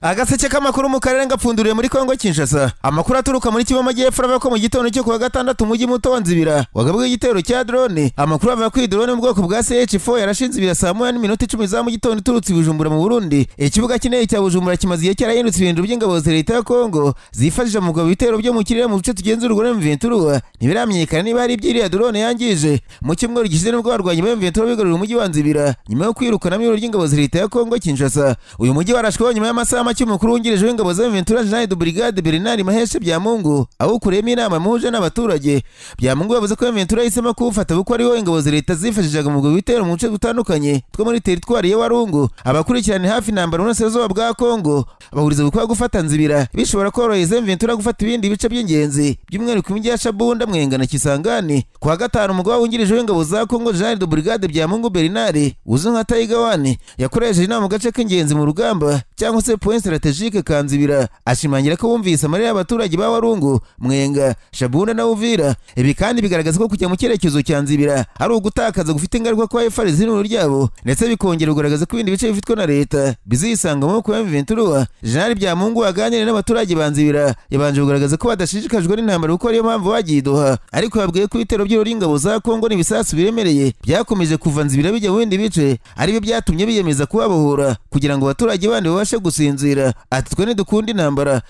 Agaseke k'amakuru mu karere ngapfunduriye muri Kongo Kinshasa. Amakuru aturuka muri Kivu Amajyepfo avuga ko mu gitondo cyo kuwa gatandatu umujyi muto wa Nzibira wagabwe igitero cya drone. Amakuru avuga ko drone mu bwoko bwa CH4 yarashinze ibira saa 1:10 za mu gitondo iturutse Bujumbura mu Burundi. Ikibuga kinini cya Bujumbura kimaze igihe cyarahindutse ibintu by'ingabo za leta ya Kongo zifashije mu gabo bitero byo mu kirere mu bice tugenzurwa na M23. Ntibiramenyekana niba ari ibyiriya drone yangije. Mu cyumweru gishize nibwo barwanye M23 bigarurira umujyi wa Nzibira nyuma yo kwirukana mu ry'ingabo za leta ya Kongo Kinshasa. Uyu mujyi warashwe nyuma y'amasaha cy'umukuru wungirije w'ingabo za M23 General de Brigade Bernard Maheshe Byamungu aho kurema inama muhuje n'abaturage. Byamungu yavuze ko M23 yahisemo kuwufata kuko ariho ingabo za leta zifashishaga mu bitero mu bice bitandukanye two muri teritwari ya Walungu. Abakurikirana hafi intambara n'urusezo bwa Kongo bahuriza gukora gufata Nzibira bishobora koroheza M23 gufata ibindi bice by'ingenzi by'umwihariko imijyi ya Shabunda, Mwenga na Kisangani. Kwa gatanu umugaba wungirije w'ingabo za Kongo General de Brigade Byamungu Bernard uzwi nka Taigawane yakoresheje inama mu gace k'ingenzi mu rugamba cyangwa se point strategique ka Nzibira, ashimangira ko bumvise amarira y'abaturage ba Walungu, Mwenga, Shabunda na Uvira. Ibi kandi bigaragaza ko kujya mu cyerekezo cya Nzibira ari ugutakaza gufite ingaruka kwa FARDC n'uru ryabo, ndetse bikongera kugaragaza ko ibindi bice bifitwe na leta bizisanga mu kwa M23. General Byamungu aganira n'abaturage ba Nzibira yabanje kugaragaza ko badashishikajwe n'intambara kuko ariyo mpamvu bagiye Doha, ariko yabwiye ko ibitero by'ingabo za Kongo n'ibisasu biremereye byakomeje kuva Nzibira bijya mu bindi bice ari byo byatumye biyemeza kubabohora kugira ngo abaturage bandi babashe gusinzira. Ati twe ntidukunda intambara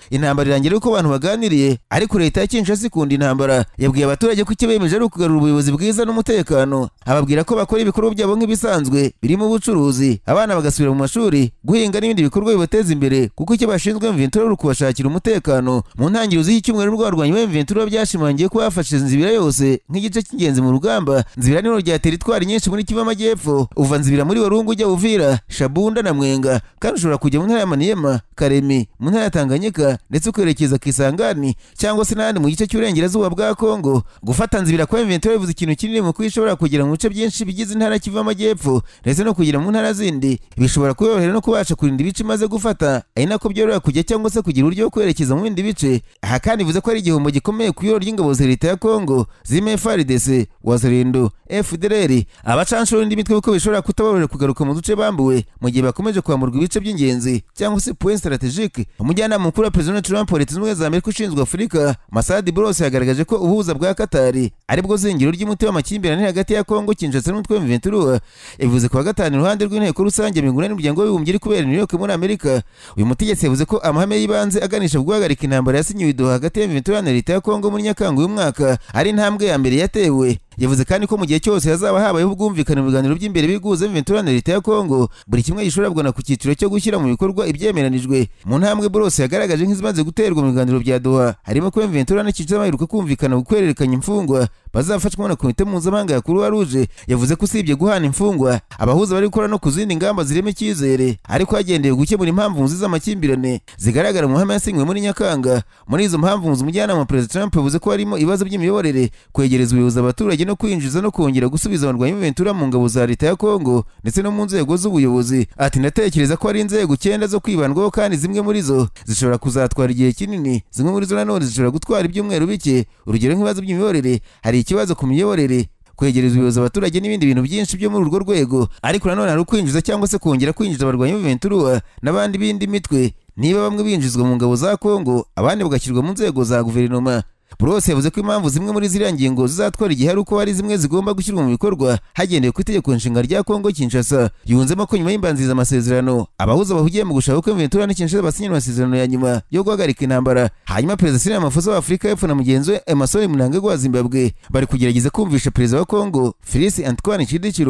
irangira uko abantu baganiriye, ariko leta ya Kinshasa ikunda intambara. Yabwiye abaturage ko icyo bemeje ari ukugarura ubuyobozi bwiza n'umutekano, ababwira ko bakora ibikorwa byabo nk'ibisanzwe birimo ubucuruzi, abana bagasubira mu mashuri, guhinga n'ibindi bikorwa bibateza imbere kuko icyo bashinzwe M23 ari ukubashakira umutekano. Mu ntangiriro z'iki cyumweru nibwo barwanya M23 byashimangiye ko bafashe Nzibira yose nk'igice cy'ingenzi mu rugamba. Nzibira ni rya teritwari nyinshi muri Kivu Amajyepfo, uva Nzibira muri Walungu ujya Uvira, Shabunda na Mwenga, kandi ushobora kujya mu ntara ya Maniema, Karemi, mu ntara ya Tanganyika ndetse ukerekeza Kisangani cyangwa se n'ahandi mu gice cy'uburengerazuba bwa Kongo. Gufata Nzibira kwa M23 bivuze ikintu kinini mu kwishobora kugera mu bice byinshi bigize intara Kivu Amajyepfo ndetse no kugera mu ntara zindi. Bishobora kuyorohera no kubasha kurinda ibice maze gufata, ari nako byoroha kujya cyangwa se kugira uburyo bwo kwerekeza mu bindi bice. Aha kandi bivuze ko ari igihombo gikomeye ku yoro ry'ingabo za leta ya Kongo zime FARDC, Wazalendo, FDLR, abacanshuro n'indi mitwe kuko bishobora kutaborohera kugaruka mu duce bambuwe mu gihe bakomeje kwamurwa ibice by'ingenzi cyangwa se point strategique. Umujyanama mukuru wa President Trump wa Leta Zunze Ubumwe za Amerika ushinzwe Afurika, Masadi Bros, yagaragaje ko ubuhuza bwa Katari ari bwo zingiro ry'umuti w'amakimbirane hagati ya Kongo Kinshasa n'umutwe wa M23. Yavuze ko gatanu iruhande rw'inteko rusange minguna n'umuryango w'ubumbyi iri kubera New York muri Amerika. Uyu mutegetsi yavuze ko amahame y'ibanze aganisha guhagarika intambara yasinyiwe i Doha hagati ya M23 na leta ya Kongo muri Nyakanga uyu mwaka ari intambwe ya mbere yatewe. Yavuze kandi ko mu gihe cyose hazaba habayeho ubwumvikane mu biganiro by'imbere biguze M23 na leta ya Kongo, buri kimwe gishobora kugana ku cyiciro cyo gushyira mu bikorwa ibyemeranijwe. Mu ntambwe Bros yagaragaje nk'izimaze guterwa mu biganiro bya Doha harimo ko M23 n'icyiciro baheruka kumvikana gukwererekanya imfungwa bazafashwa na komite mpuzamahanga ya Croix Rouge. Yavuze ko usibye guhana imfungwa, abahuza bari gukora no kuzindi ngamba zirema icyizere, ariko hagendewe gukemura impamvu nziza z'amakimbirane zigaragara mu mahame yasinywe muri Nyakanga. Muri izo mpamvu umujyanama wa President Trump yavuze ko harimo ibibazo by'imiyoborere, kwegereza ubuyobozi abaturage no kwinjiza no kongera gusubiza abarwanyi b'M23 mu ngabo za leta ya Kongo ndetse no mu nzego z'ubuyobozi. Ati natekereza ko ari inzego 9 zo kwibandwaho kandi zimwe muri zo zishobora kuzatwara igihe kinini, zimwe muri zo nanone zishobora gutwara ibyumweru bike. Urugero nk'ibibazo by'imiyoborere, hari ikibazo ku miyoborere, kwegereza ubuyobozi abaturage n'ibindi bintu byinshi byo muri urwo rwego, ariko nanone hari ukwinjiza cyangwa se kongera kwinjiza abarwanyi b'M23 n'abandi bindi mitwe, niba bamwe binjizwa mu ngabo za Kongo abandi bagashyirwa mu nzego za guverinoma. Bros yavuze ko impamvu zimwe muri ziriya ngingo zizatwara igihe ari uko hari zimwe zigomba gushyirwa mu bikorwa hagendewe ku itegeko nshinga rya Kongo Kinshasa. Yunzemo ko nyuma y'imbanziriza amasezerano abahuza bahugiye mu gushaka ko M23 na Kinshasa basinyira amasezerano ya nyuma yo guhagarika intambara. Hanyuma Perezida Cyril Ramaphosa wa Afurika y'Epfo na mugenzi we Emmerson Mnangagwa wa Zimbabwe bari kugerageza kumvisha Perezida wa Kongo Félix Antoine Tshisekedi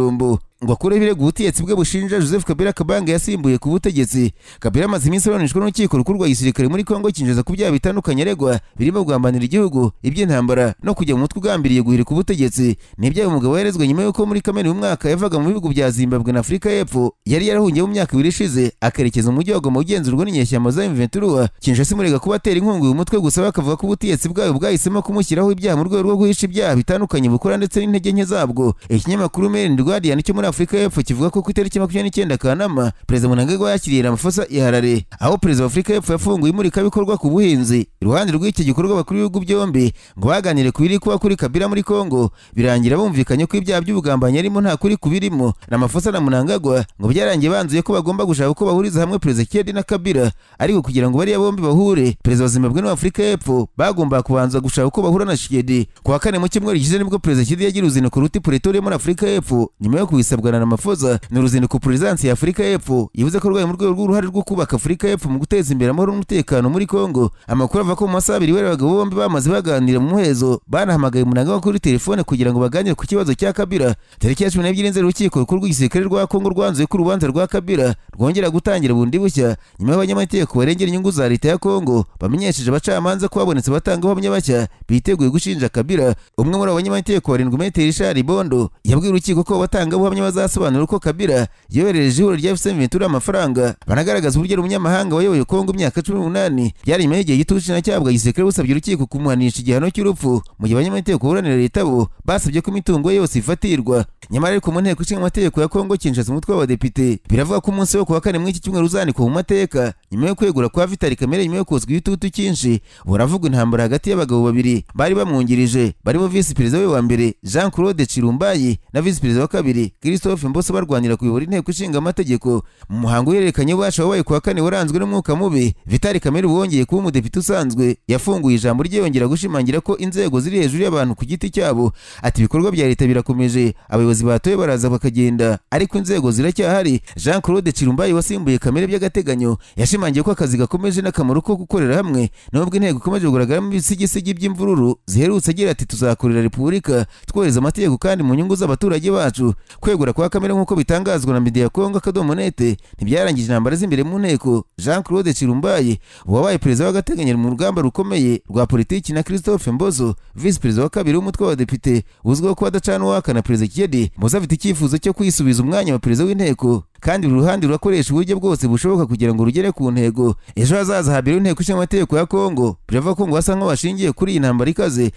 ngo akure ibirego ubutegetsi bwe bushinja Joseph Kabila Kabange yasimbuye ku butegetsi. Kabila amaze iminsi aburanishwa n'urukiko rukuru rwa gisirikare muri Kongo Kinshasa ku byaha bitandukanye aregwa birimo kugambanira igihugu, iby'intambara no kujya mu mutwe ugambiriye guhirika ubutegetsi. N'ibyaha umugabo yarezwe nyuma y'uko muri Kamena uyu mwaka yavaga mu bihugu bya Zimbabwe na Afurika y'Epfo yari yarahungiye mu myaka 2 ishize akerekeza mu mujyi wa Goma ugenzurwa n'inyeshyamba za M23. Kinshasa imurega kuba atera inkunga uyu mutwe, gusa bakavuga ko ubutegetsi bwayo bwahisemo kumushyiraho ibyaha mu rwego rwo guhisha ibyaha bitandukanye bukora ndetse n'intege nke zabwo. Ikinyamakuru Mail and Guardian cyo muri Afurika y'Epfo kivuga ko ku itariki 29 Kanama Perezida Mnangagwa yakiriye Ramaphosa i Harare, aho Perezida wa Afurika y'Epfo yafunguye imurikabikorwa ku buhinzi. Iruhande rw'iki gikorwa abakuru b'ibihugu byombi ngo baganire ku biri kuba kuri Kabila muri Kongo, birangira bumvikanye ko ibyaha by'ubugambanyi arimo nta kuri kubirimo. Ramaphosa na Mnangagwa ngo byarangiye banzuye ko bagomba gushaka uko bahuriza hamwe Perezida Tshisekedi na Kabila, ariko kugira ngo bariya bombi bahure, Perezida wa Zimbabwe na Afurika y'Epfo bagomba kubanza gushaka uko bahura na Tshisekedi. Kuwa kane mu cyumweru gishize nibwo Perezida Tshisekedi yagira uruzinduko ruti Pretoria muri Afurika y'Epfo nyuma yo kubisabwa na Ramaphosa. Ni uruzinduko Presidansi ya Afurika y'Epfo yivuze ko rwaye mu rwego rw'uruhare rwo kubaka Afurika y'Epfo mu guteza imbere amahoro n'umutekano muri Kongo. Amakuru ava ko mu masaha abiri bari abagabo bombi bamaze baganira mu muhezo, banahamagaye Mnangagwa kuri telefone kugira ngo baganire ku kibazo cya Kabila. Tariki ya 12 Nzeri urukiko rukuru rw'igisirikare rwa Kongo rwanzuye ko urubanza rwa Kabila rwongera gutangira bundi bushya nyuma y'abanyamategeko barengera inyungu za leta ya Kongo bamenyesheje abacamanza ko babonetse batanga ubuhamya bashya biteguye gushinja Kabila. Umwe muri abanyamategeko barindwi Metero Richard Bondo yabwiye urukiko ko batanga ubuhamya bazasobanura uko Kabila yoherereje ihuriro rya FCM Ventura amafaranga, banagaragaza uburyo umunyamahanga wayoboye Kongo imyaka 18 byari nyuma y'igihe gito cyabwa igisirikare busabye urukiko kumuhanisha igihano cy'urupfu, mu gihe abanyamategeko buranira leta bo basabye ko imitungo yose ifatirwa. Nyamara ariko mu nteko ishinga amategeko ya Kongo Kinshasa umutwe w'abadepite biravuga ko umunsi wo kuwa kane mw'iki cyumweru uzanikwa mu mateka nyuma yo kwegura kwa Vital Kamerhe nyuma yo kozwa igitutu cyinshi. Buravugwa intambara hagati y'abagabo babiri bari bamwungirije barimo Vice Perezida we wa mbere Jean Claude Chilumbayi na Vice Perezida wa kabiri Christophe Mboso barwanira kuyobora inteko ishinga amategeko. Mu muhango uhererekanye ubasha wabaye kuwa kane waranzwe n'umwuka mubi, Vital Kamerhe wongeye kuba umudepite usanzwe yafunguye ijambo rye yongera gushimangira ko inzego ziri hejuru y'abantu ku giti cyabo. Ati ibikorwa bya leta birakomeje, abayobozi batoye baraza bakagenda ariko inzego ziracyahari. Jean Claude Chilumbayi wasimbuye Kamerhe by'agateganyo yashimangiye ko akazi gakomeje n'akamaro ko gukorera hamwe nubwo intego ikomeje kugaragaramo ibisigisigi by'imvururu ziherutse. Agira ati tuzakorera Repubulika twohereza amategeko kandi mu nyungu z'abaturage bacu. Kwegura kwa Kamerhe nk'uko bitangazwa na media Kongo Akadomonete ntibyarangije intambara z'imbere mu nteko. Jean Claude Chilumbayi wabaye perezida w'agateganyo mu rugamba rukomeye rwa politiki na Christophe Mboso Vice Perezida wa kabiri w'umutwe w'abadepite uzwiho kuba adacana uwaka na Perezida Tshisekedi. Mboso afite icyifuzo cyo kwisubiza umwanya wa perezida w'inteko kandi buri ruhande rurakoresha uburyo bwose bushoboka kugira ngo rugere ku ntego. Ejo hazaza habiri inteko ishinga amategeko ya Kongo birava ko ngo basa nk'aho bashingiye kuri iyi ntambara ikaze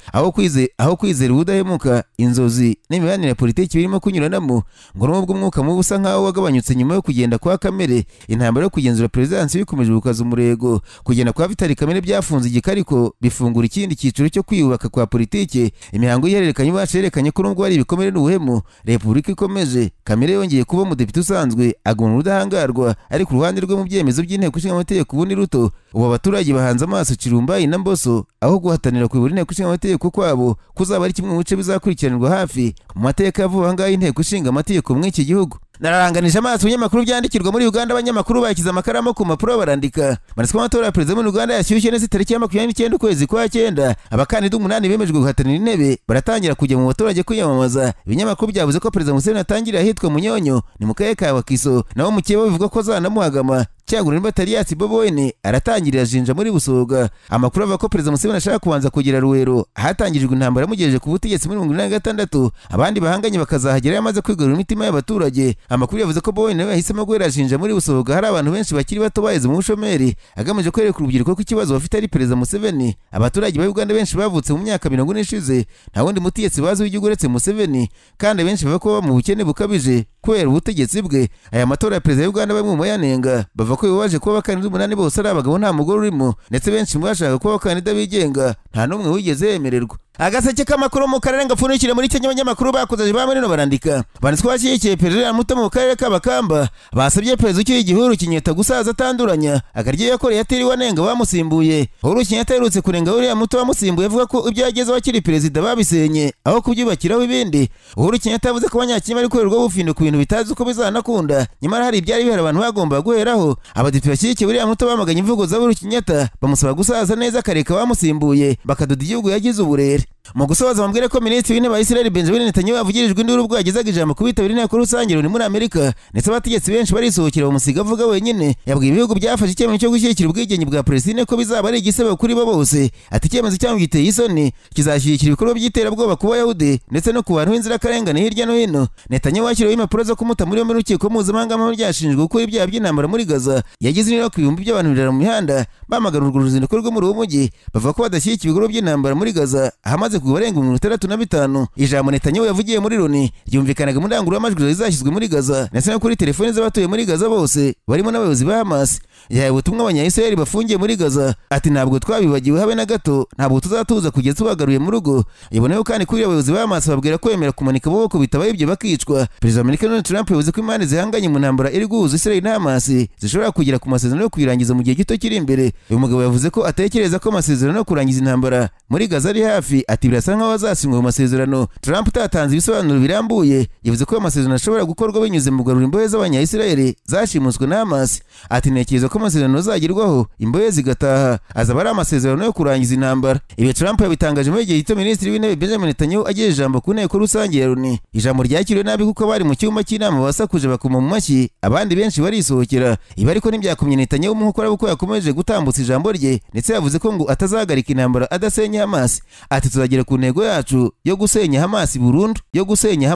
aho kwizera ubudahemuka, inzozi n'imibanire ya politiki birimo kunyuranamo. Ngo nubwo umwuka mubi usa nk'aho wagabanyutse nyuma yo kugenda kwa Kamerhe, intambara yo kugenzura Presidansi bikomeje gukaza umurego. Kugenda kwa Vital Kamerhe byafunze igikariko bifungura ikindi cyiciro cyo kwiyubaka kwa politiki. Imihango ihererekanye ubasha yerekanye ko nubwo hari ibikomere n'ubuhemu Repubulika ikomeje. Kamerhe yongeye kuba umudepite usanzwe agumana urudahangarwa, ariko uruhande rwe mu byemezo by'inteko ishinga amategeko ubu ni ruto. Ubu abaturage bahanze amaso Chilumbayi na Mboso aho guhatanira kuyobora inteko ishinga amategeko kwabo kuzaba ari kimwe mu bice bizakurikiranirwa hafi mu mateka ya vuba ngaho inteko ishinga amategeko muri iki gihugu. Nararanganije amaso ibinyamakuru byandikirwa muri Uganda. Abanyamakuru bakiza amakaramu ku mpapuro barandika Manisiko amatora ya perezida muri Uganda yashyushye neza tariki ya 29 ukwezi kwa 9. Abakandida 8 bemejwe guhatanira intebe baratangira kujya mu baturage kwiyamamaza. Ibinyamakuru byavuze ko perezida Museveni atangira ahitwa Munyonyo ni mu karere ka Wakiso, naho mukeba bivuga ko zanamuhagama cyangwa nimba Tariyasi Bobo Wine aratangirira jinja muri Busoga. Amakuru ava ko perezida Museveni ashaka kubanza kugera Ruwero hatangirijwe intambara yamugejeje ku butegetsi muri 1996, abandi bahanganye bakazahagera yamaze kwigarura imitima y'abaturage. Amakuru yavuze ko Bobo Wine yahisemo guhera jinja muri Busoga hari abantu benshi bakiri bato baheze mu bushomeri, agamije kwereka urubyiruko ko ikibazo bafite ari perezida Museveni. Abaturage ba Uganda benshi bavutse mu myaka 40 ishize nta wundi mutegetsi bazi w'igihugu uretse Museveni, kandi benshi bava ko mu bukene bukabije kubera ubutegetsi bwe. Aya matora ya perezida y'Uganda bamwe mu mayanenga bava ko bibaje kuba abakandida 8 bose ari abagabo nta mugore urimo, ndetse benshi mu bashaka kuba abakandida bigenga nta n'umwe wigeze yemererwa. Agaseke k'amakuru mu karere ngapfunikire muri Kenya. Abanyamakuru bakoze bamwe barandika banditswe bashyigikiye perezida muto mu karere k'Abakamba basabye perezida ucyuye igihuru Kenyatta gusaza atanduranya akaryo yakoreye atiriwe anenga bamusimbuye. Uhuru Kenyatta yerutse kurenga uriya muto wamusimbuye avuga ko ibyo yagezeho akiri perezida babisenye aho kubyubakiraho ibindi. Uhuru Kenyatta yavuze ko abanyakenya bari korerwa ubufindo ku bintu bitazi uko bizanakunda, nyamara hari ibyari bihari abantu bagomba guheraho. Abadepite bashyigikiye uriya muto bamaganye imvugo za Uhuru Kenyatta bamusaba gusaza neza akareka bamusimbuye bakadoda igihugu yagize uburere. Mu gusoza bambwire ko Minisitiri w'Intebe wa Israel Benjamin Netanyahu yavugirijwe induru ubwo yagezaga ijambo kubitabira inteko rusange ruri muri Amerika, ndetse abategetsi benshi barisohokera bamusiga avuga wenyine. Yabwiye ibihugu byafashe icyemezo cyo gushyigikira ubwigenge bwa Palestine ko bizaba ari igisebo kuri bo bose. Ati icyemezo cyangwa giteye isoni kizashyigikira ibikorwa by'iterabwoba ku Bayahudi ndetse no ku bantu b'inzirakarengane hirya no hino. Netanyahu washyiriweho impapuro zo kumuta muri urukiko mpuzamahanga mu ryashinjwe gukora ibyaha by'intambara muri Gaza. Yagize iniro ku bihumbi by'abantu birara mu mihanda bamagana urwo ruzinduko rwo muri uwo mujyi bavuga ko badashyigikiye ibikorwa by'intambara muri Gaza ahamaze bageze ku barenga 65. Ijambo Netanyahu yavugiye muri Loni ryumvikanaga mu ndangururamajwi zashyizwe muri Gaza ndetse no kuri telefoni z'abatuye muri Gaza bose barimo n'abayobozi ba Hamas. Yahaye ubutumwa abanyayisiraheli bafungiye muri Gaza ati ntabwo twabibagiwe habe na gato, ntabwo tuzatuza kugeza tubagaruye mu rugo. Yaboneyeho kandi kuri abayobozi ba Hamas babwira kwemera kumanika amaboko bitabaye ibyo bakicwa. Perezida w'Amerika Donald Trump yavuze ko impande zihanganye mu ntambara iri guhuza Israel na Hamas zishobora kugera ku masezerano yo kuyirangiza mu gihe gito kiri imbere. Uyu mugabo yavuze ko atekereza ko amasezerano yo kurangiza intambara muri Gaza ari hafi, ati birasa nkaho azasinywa mu masezerano. Trump utatanze ibisobanuro birambuye yavuze ko amasezerano ashobora gukorwa binyuze mu kugarura imbohe z'abanyayisiraheli zashimuswe na Hamas. Ati ntekereza ko amasezerano azagerwaho imbohe zigataha, azaba ari amasezerano yo kurangiza intambara. Ibi Trump yabitangaje mu gihe gito Minisitiri w'Intebe Benjamin Netanyahu agiye ijambo ku nteko rusange ya Loni. Ijambo ryakiriwe nabi kuko bari mu cyumba cy'inama basakuje bakoma mu mashyi, abandi benshi barisohokera. Ibi ariko ntibyakumye Netanyahu mu gukora uko yakomeje gutambutsa ijambo rye, ndetse yavuze ko ngo atazahagarika intambara adasenya Hamas. Ati tuzagera ku ntego yacu yo gusenya Hamas burundu, yo gusenya